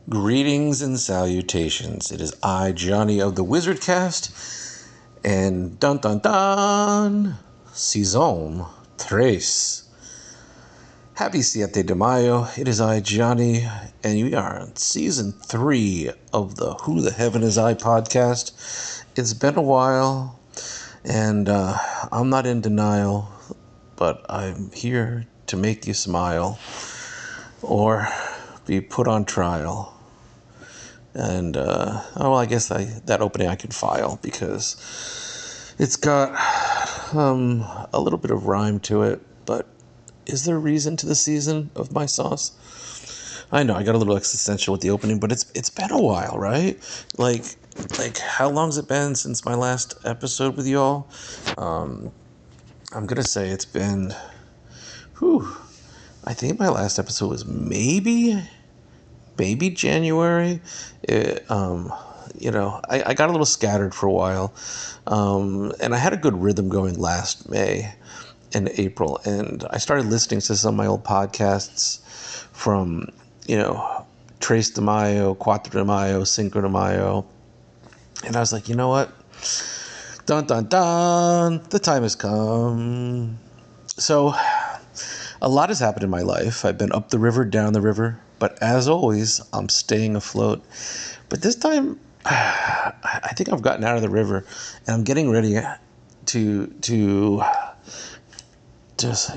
Greetings and salutations. It is I, Johnny of the Wizardcast, and dun dun dun, Saison 3. Happy Siete de Mayo. It is I, Johnny, and we are on season 3 of the Who the Heaven Is I podcast. It's been a while, and I'm not in denial, but I'm here to make you smile or be put on trial. And, I guess that opening I can file because it's got a little bit of rhyme to it. But is there a reason to the season of my sauce? I know I got a little existential with the opening, but it's been a while, right? Like how long's it been since my last episode with y'all? I'm gonna say it's been, I think my last episode was maybe January. I got a little scattered for a while, and I had a good rhythm going last May and April, and I started listening to some of my old podcasts from, Tres de Mayo, Cuatro de Mayo, Cinco de Mayo, and I was like, you know what? Dun dun dun, the time has come. So a lot has happened in my life. I've been up the river, down the river, but as always, I'm staying afloat. But this time, I think I've gotten out of the river, and I'm getting ready to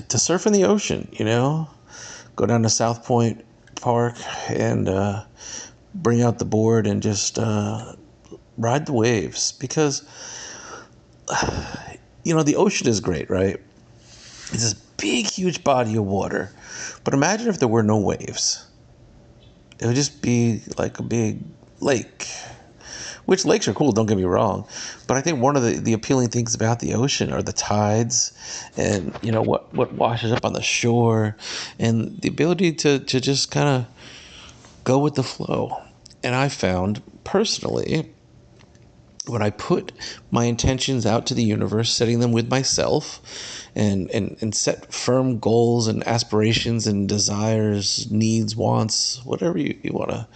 surf in the ocean. Go down to South Point Park and bring out the board and just ride the waves, because the ocean is great, right? It's this big, huge body of water. But imagine if there were no waves. It would just be like a big lake. Which lakes are cool, don't get me wrong. But I think one of the appealing things about the ocean are the tides and, what washes up on the shore, and the ability to just kind of go with the flow. And I found, personally, when I put my intentions out to the universe, setting them with myself, and set firm goals and aspirations and desires, needs, wants, whatever you want to,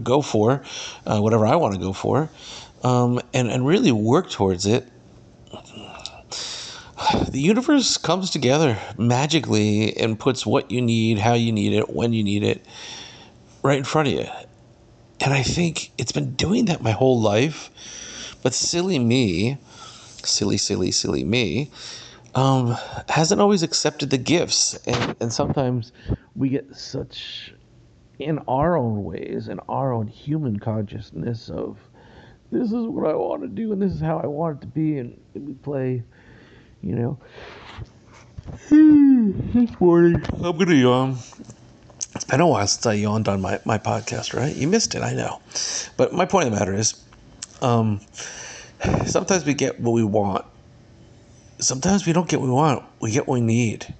go for, whatever I want to go for, and really work towards it, the universe comes together magically and puts what you need, how you need it, when you need it, right in front of you. And I think it's been doing that my whole life. But silly me, hasn't always accepted the gifts. And sometimes we get such, in our own ways, in our own human consciousness of, this is what I want to do and this is how I want it to be. And we play, this morning I'm going to yawn. It's been a while since I yawned on my podcast, right? You missed it, I know. But my point of the matter is, sometimes we get what we want. Sometimes we don't get what we want. We get what we need.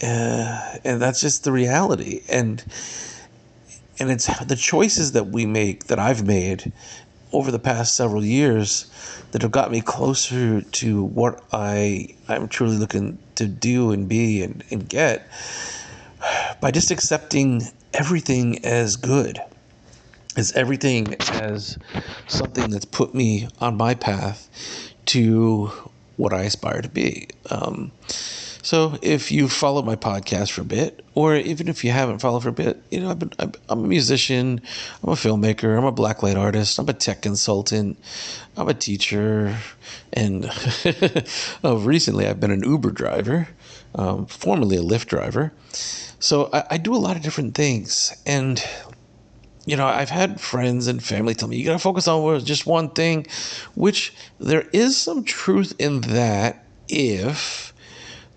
And that's just the reality. And it's the choices that we make, that I've made over the past several years, that have got me closer to what I'm truly looking to do and be and get, by just accepting everything as good, as everything as something that's put me on my path to what I aspire to be. So if you followed my podcast for a bit, or even if you haven't followed for a bit, I'm a musician, I'm a filmmaker, I'm a blacklight artist, I'm a tech consultant, I'm a teacher, and recently I've been an Uber driver, formerly a Lyft driver. So I do a lot of different things, and I've had friends and family tell me, you got to focus on just one thing, which there is some truth in that if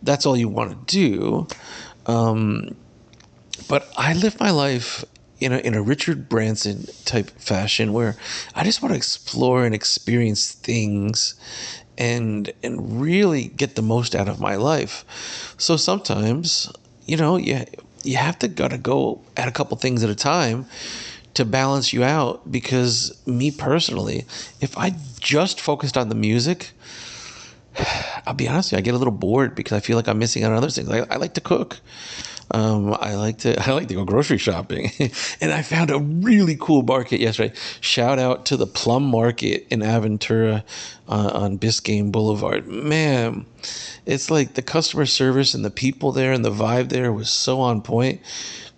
that's all you want to do. But I live my life in a Richard Branson type fashion, where I just want to explore and experience things and really get the most out of my life. So sometimes, you have to gotta go at a couple things at a time to balance you out. Because me personally, if I just focused on the music, I'll be honest with you, I get a little bored because I feel like I'm missing out on other things. I like to cook. I like to go grocery shopping, and I found a really cool market yesterday. Shout out to the Plum Market in Aventura on Biscayne Boulevard. Man, it's like the customer service and the people there and the vibe there was so on point.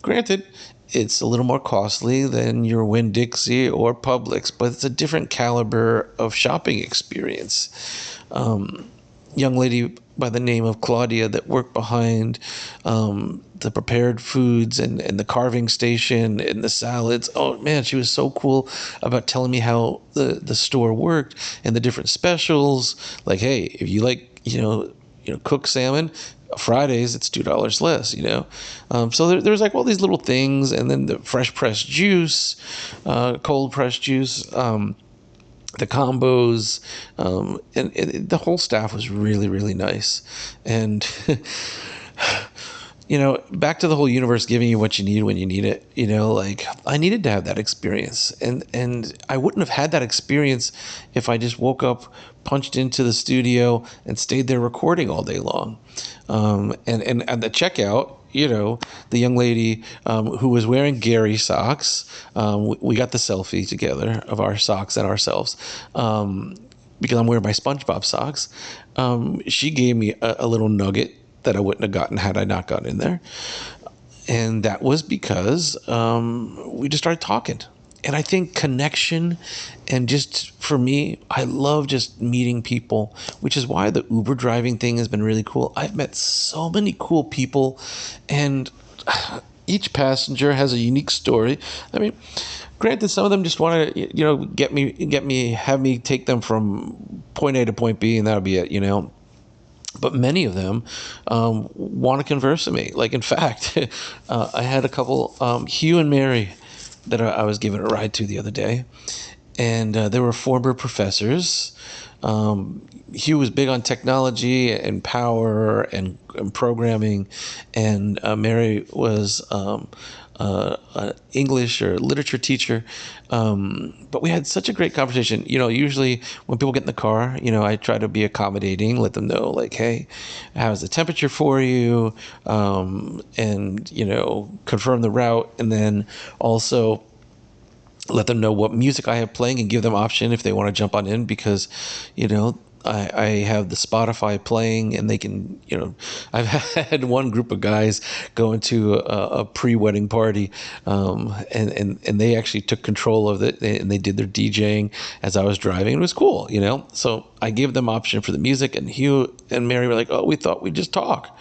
Granted, it's a little more costly than your Winn-Dixie or Publix, but it's a different caliber of shopping experience. Young lady by the name of Claudia that worked behind the prepared foods and the carving station and the salads. Oh man, she was so cool about telling me how the store worked and the different specials. Like, hey, if you like, cooked salmon, Fridays it's $2 less. So there's like all these little things, and then the fresh pressed juice, cold pressed juice. The combos, and the whole staff was really, really nice. And, back to the whole universe giving you what you need when you need it, like I needed to have that experience. And I wouldn't have had that experience if I just woke up, punched into the studio, and stayed there recording all day long. And at the checkout, the young lady who was wearing Gary socks, we got the selfie together of our socks and ourselves, because I'm wearing my SpongeBob socks. She gave me a little nugget that I wouldn't have gotten had I not gotten in there. And that was because we just started talking. And I think connection, and just for me, I love just meeting people, which is why the Uber driving thing has been really cool. I've met so many cool people, and each passenger has a unique story. I mean, granted, some of them just want to, have me take them from point A to point B, and that'll be it. But many of them want to converse with me. Like, in fact, I had a couple, Hugh and Mary, that I was giving a ride to the other day. And they were former professors. Hugh was big on technology and power and programming. And Mary was an English or literature teacher. But we had such a great conversation. Usually when people get in the car, I try to be accommodating, let them know, like, hey, how's the temperature for you? And, confirm the route. And then also let them know what music I have playing and give them option if they want to jump on in, because, I have the Spotify playing, and they can, I've had one group of guys go into a pre-wedding party, and they actually took control of it, and they did their DJing as I was driving. It was cool, So I gave them option for the music, and Hugh and Mary were like, oh, we thought we'd just talk.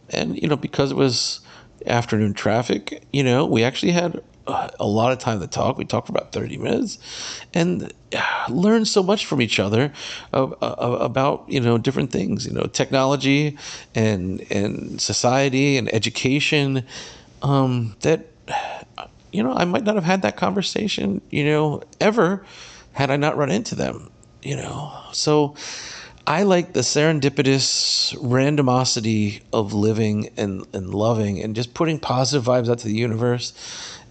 And, because it was afternoon traffic, we actually had a lot of time to talk. We talked for about 30 minutes and learned so much from each other about, different things, technology and society and education, that, I might not have had that conversation, ever had I not run into them, So I like the serendipitous randomosity of living and loving and just putting positive vibes out to the universe,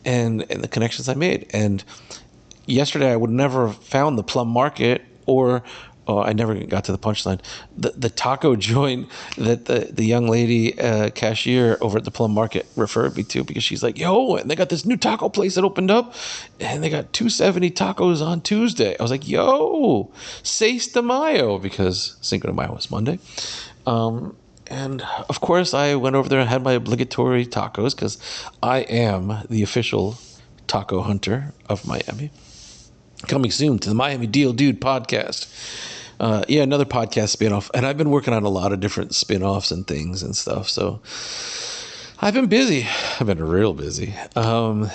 and the connections I made. And yesterday I would never have found the Plum Market, or I never got to the punchline. The taco joint that the young lady cashier over at the Plum Market referred me to, because she's like, yo, and they got this new taco place that opened up, and they got 270 tacos on Tuesday. I was like, yo, 6 de Mayo, because Cinco de Mayo was Monday. And of course I went over there and had my obligatory tacos, because I am the official taco hunter of Miami. Coming soon to the Miami Deal Dude podcast. Another podcast spinoff. And I've been working on a lot of different spinoffs and things and stuff. So I've been busy. I've been real busy. And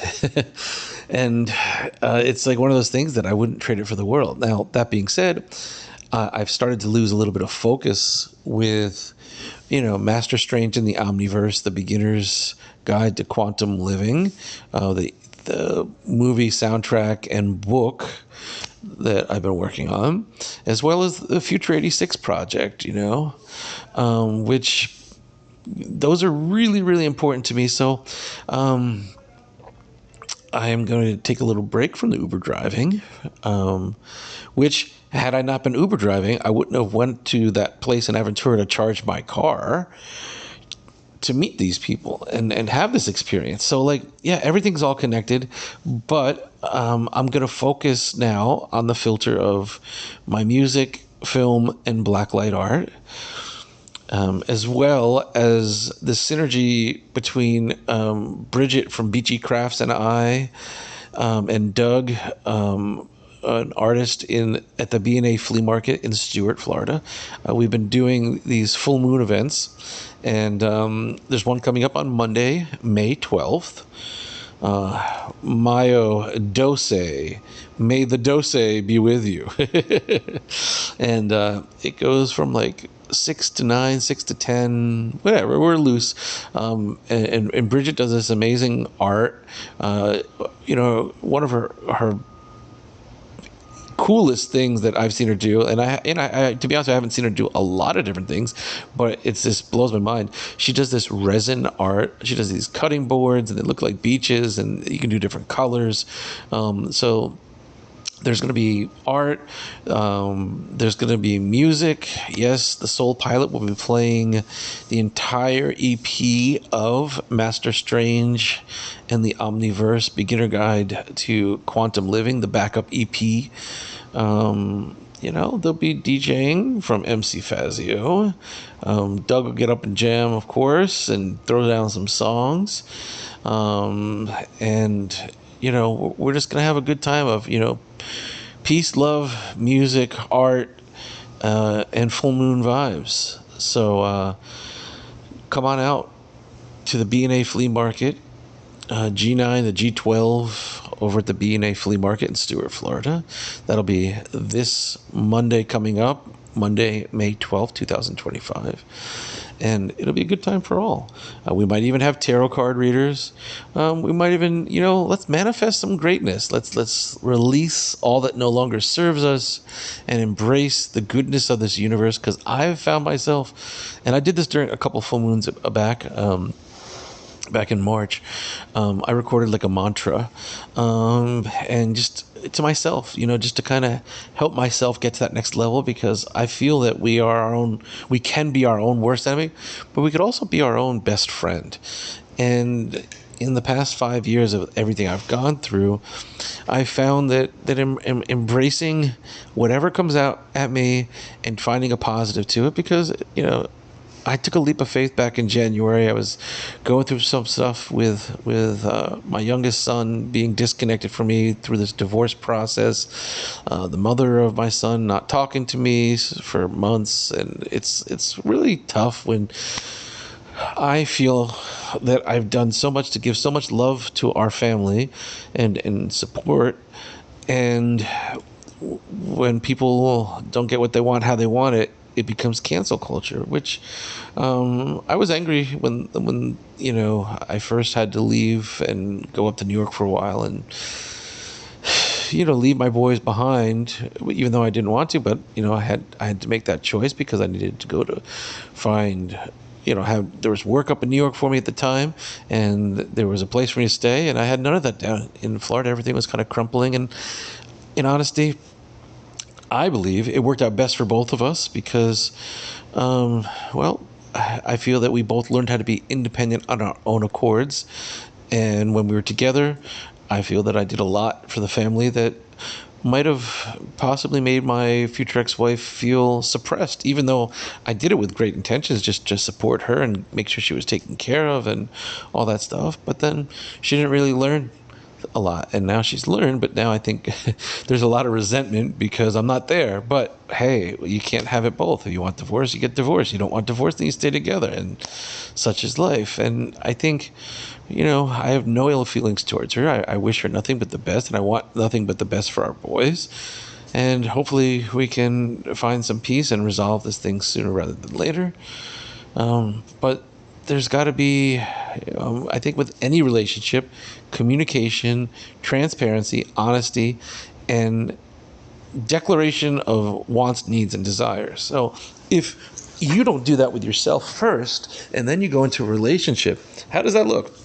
it's like one of those things that I wouldn't trade it for the world. Now, that being said, I've started to lose a little bit of focus with, Master Strange in the Omniverse, The Beginner's Guide to Quantum Living, the movie soundtrack and book that I've been working on, as well as the Future 86 project, which those are really, really important to me. So I am going to take a little break from the Uber driving, which, had I not been Uber driving, I wouldn't have went to that place in Aventura to charge my car. to meet these people and have this experience. So like, yeah, everything's all connected, but I'm gonna focus now on the filter of my music, film, and blacklight art, as well as the synergy between Bridget from Beachy Crafts and I, and Doug, an artist in at the B&A Flea Market in Stuart, Florida. We've been doing these full moon events, and there's one coming up on Monday, May 12th. Mayo Dose. May the Dose be with you. And it goes from like 6 to 9, 6 to 10, whatever. We're loose. And Bridget does this amazing art. One of her coolest things that I've seen her do, and I to be honest, I haven't seen her do a lot of different things, but it's just blows my mind. She does this resin art. She does these cutting boards, and they look like beaches, and you can do different colors. So there's going to be art. There's going to be music. Yes, the Soul Pilot will be playing the entire EP of Master Strange and the Omniverse Beginner Guide to Quantum Living, the backup EP. They'll be DJing from MC Fazio. Doug will get up and jam, of course, and throw down some songs. We're just going to have a good time of, peace, love, music, art, and full moon vibes. So come on out to the B&A Flea Market, G9, the G12 over at the B&A Flea Market in Stuart, Florida. That'll be this Monday coming up, Monday, May 12th, 2025. And it'll be a good time for all. We might even have tarot card readers. We might even, let's manifest some greatness. Let's release all that no longer serves us and embrace the goodness of this universe. Because I've found myself, and I did this during a couple full moons back in March. I recorded like a mantra, and just to myself, just to kind of help myself get to that next level, because I feel that we can be our own worst enemy, but we could also be our own best friend. And in the past 5 years of everything I've gone through, I found that embracing whatever comes out at me and finding a positive to it, because, I took a leap of faith back in January. I was going through some stuff with my youngest son being disconnected from me through this divorce process. The mother of my son not talking to me for months, and it's really tough when I feel that I've done so much to give so much love to our family and support, and when people don't get what they want how they want it, it becomes cancel culture, which I was angry when I first had to leave and go up to New York for a while and leave my boys behind, even though I didn't want to. But I had to make that choice because I needed to go to find there was work up in New York for me at the time, and there was a place for me to stay, and I had none of that down in Florida. Everything was kind of crumpling, and in honesty, I believe it worked out best for both of us because, I feel that we both learned how to be independent on our own accords. And when we were together, I feel that I did a lot for the family that might have possibly made my future ex-wife feel suppressed, even though I did it with great intentions, just to support her and make sure she was taken care of and all that stuff. But then she didn't really learn a lot, and now she's learned, but now I think there's a lot of resentment because I'm not there. But hey, you can't have it both. If you want divorce, you get divorced. You don't want divorce, then you stay together, and such is life. And I think I have no ill feelings towards her. I wish her nothing but the best, and I want nothing but the best for our boys, and hopefully we can find some peace and resolve this thing sooner rather than later. But there's got to be, I think with any relationship, communication, transparency, honesty, and declaration of wants, needs, and desires. So if you don't do that with yourself first, and then you go into a relationship, how does that look?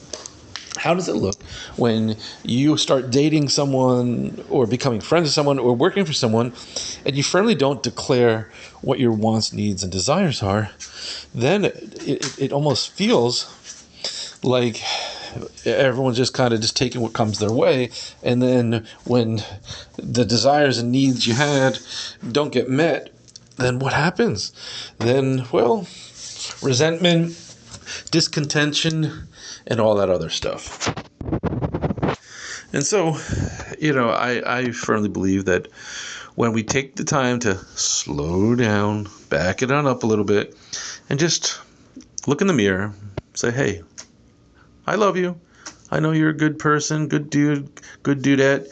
How does it look when you start dating someone or becoming friends with someone or working for someone and you firmly don't declare what your wants, needs, and desires are? Then it almost feels like everyone's just kind of just taking what comes their way. And then when the desires and needs you had don't get met, then what happens? Then, well, resentment, discontention, and all that other stuff. And so, I firmly believe that when we take the time to slow down, back it on up a little bit, and just look in the mirror, say, hey, I love you. I know you're a good person, good dude, good dudette,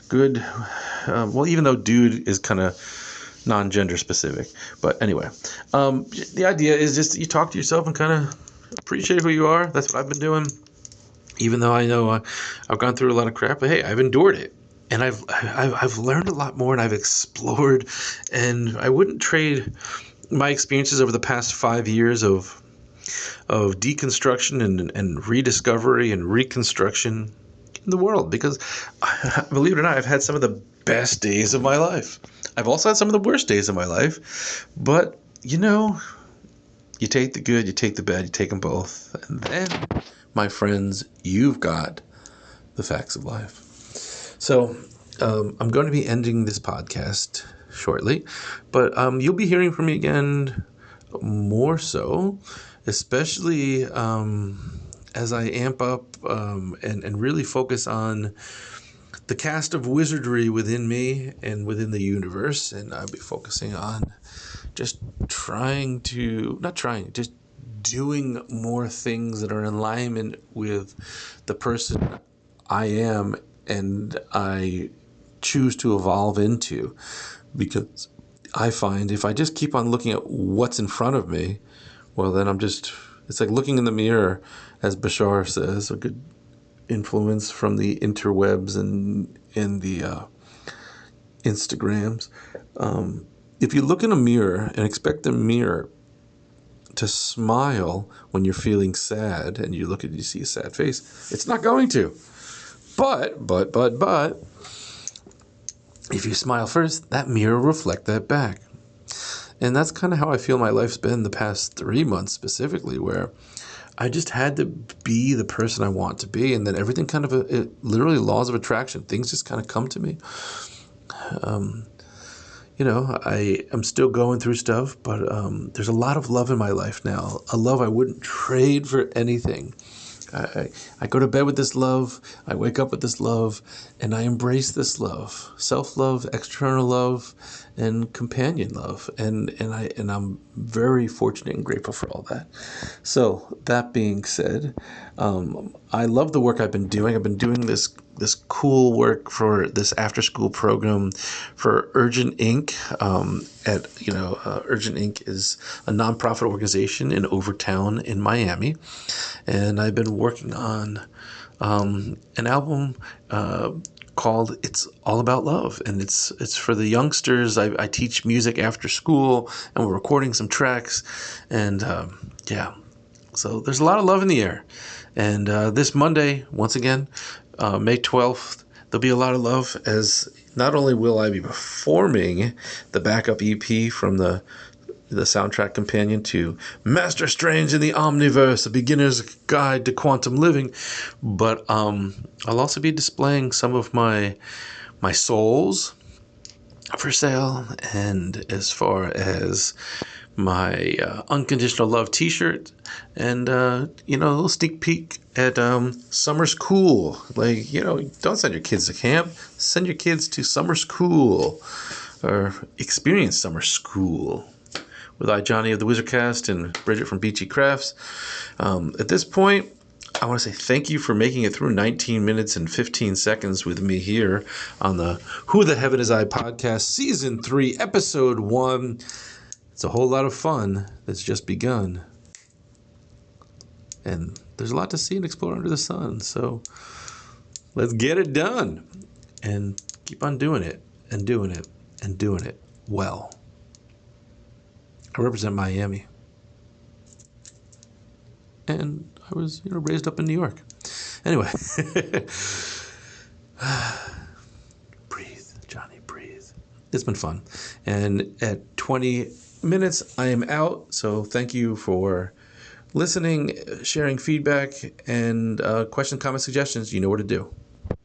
good, well, even though dude is kind of non-gender specific. But anyway, the idea is just that you talk to yourself and kind of appreciate who you are. That's what I've been doing. Even though I know I've gone through a lot of crap, but hey, I've endured it. And I've learned a lot more, and I've explored, and I wouldn't trade my experiences over the past 5 years of deconstruction and rediscovery and reconstruction in the world, because believe it or not, I've had some of the best days of my life. I've also had some of the worst days of my life, but you take the good, you take the bad, you take them both, and then, my friends, you've got the facts of life. So I'm going to be ending this podcast shortly, but you'll be hearing from me again more so, especially as I amp up and really focus on the cast of wizardry within me and within the universe. And I'll be focusing on just just doing more things that are in alignment with the person I am and I choose to evolve into. Because I find if I just keep on looking at what's in front of me, well, then it's like looking in the mirror, as Bashar says, a good influence from the interwebs and the Instagrams. If you look in a mirror and expect the mirror to smile when you're feeling sad and you see a sad face, it's not going to. But, if you smile first, that mirror will reflect that back. And that's kind of how I feel my life's been the past 3 months specifically, where I just had to be the person I want to be. And then everything kind of, literally laws of attraction, things just kind of come to me. I am still going through stuff, but there's a lot of love in my life now, a love I wouldn't trade for anything. I go to bed with this love, I wake up with this love, and I embrace this love. Self-love, external love, and companion love. And I'm very fortunate and grateful for all that. So that being said, I love the work I've been doing. I've been doing this cool work for this after-school program for Urgent Inc. Urgent Inc. is a nonprofit organization in Overtown in Miami, and I've been working on an album called "It's All About Love," and it's for the youngsters. I teach music after school, and we're recording some tracks, and so there's a lot of love in the air. And this Monday, once again, May 12th, there'll be a lot of love, as not only will I be performing the backup EP from the soundtrack companion to Master Strange in the Omniverse, A Beginner's Guide to Quantum Living, but I'll also be displaying some of my souls for sale, and as far as my Unconditional Love t-shirt, and a little sneak peek at summer school. Don't send your kids to camp, send your kids to summer school, or experience summer school with Johnny of the Wizardcast and Bridget from Beachy Crafts. At this point, I want to say thank you for making it through 19 minutes and 15 seconds with me here on the Who the Heaven Is I podcast, Season 3, Episode 1. It's a whole lot of fun that's just begun. And there's a lot to see and explore under the sun. So let's get it done and keep on doing it and doing it and doing it well. I represent Miami. And I was raised up in New York. Anyway, breathe, Johnny, breathe. It's been fun. And at 20 minutes, I am out. So thank you for listening, sharing feedback, and questions, comments, suggestions. You know what to do.